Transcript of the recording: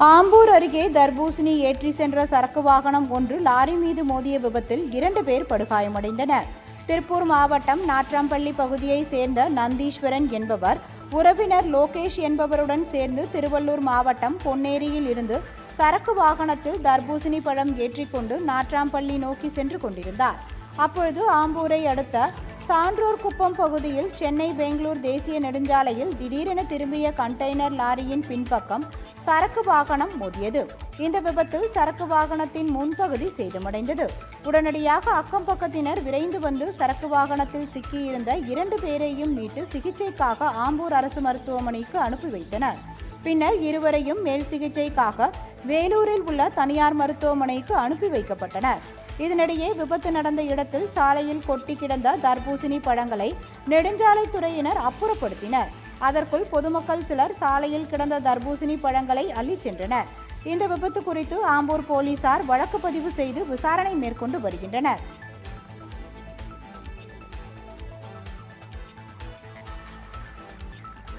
ஆம்பூர் அருகே தர்பூசணி ஏற்றி சென்ற சரக்கு வாகனம் ஒன்று லாரி மீது மோதிய விபத்தில் 2 பேர் படுகாயமடைந்தனர். திருப்பூர் மாவட்டம் நாட்றாம்பள்ளி பகுதியை சேர்ந்த நந்தீஸ்வரன் என்பவர் உறவினர் லோகேஷ் என்பவருடன் சேர்ந்து திருவள்ளூர் மாவட்டம் பொன்னேரியில் இருந்து சரக்கு வாகனத்தில் தர்பூசணி பழம் ஏற்றிக்கொண்டு நாட்றாம்பள்ளி நோக்கி சென்று கொண்டிருந்தார். அப்பொழுது ஆம்பூரை அடுத்த சான்றோர் குப்பம் பகுதியில் சென்னை பெங்களூர் தேசிய நெடுஞ்சாலையில் திடீரென திரும்பிய கண்டெய்னர் லாரியின் பின்பக்கம் சரக்கு வாகனம் மோதியது. இந்த விபத்தில் சரக்கு வாகனத்தின் முன்பகுதி சேதமடைந்தது. உடனடியாக அக்கம் பக்கத்தினர் விரைந்து வந்து சரக்கு வாகனத்தில் சிக்கியிருந்த 2 பேரையும் மீட்டு சிகிச்சைக்காக ஆம்பூர் அரசு மருத்துவமனைக்கு அனுப்பி வைத்தனர். பின்னர் இருவரையும் மேல் சிகிச்சைக்காக வேலூரில் உள்ள தனியார் மருத்துவமனைக்கு அனுப்பி வைக்கப்பட்டனர். இதனிடையே விபத்து நடந்த இடத்தில் சாலையில் கொட்டி கிடந்த தர்பூசணி பழங்களை நெடுஞ்சாலைத்துறையினர் அப்புறப்படுத்தினர். அதற்குள் பொதுமக்கள் சிலர் சாலையில் கிடந்த தர்பூசணி பழங்களை அள்ளிச் சென்றனர். இந்த விபத்து குறித்து ஆம்பூர் போலீசார் வழக்கு பதிவு செய்து விசாரணை மேற்கொண்டு வருகின்றனர்.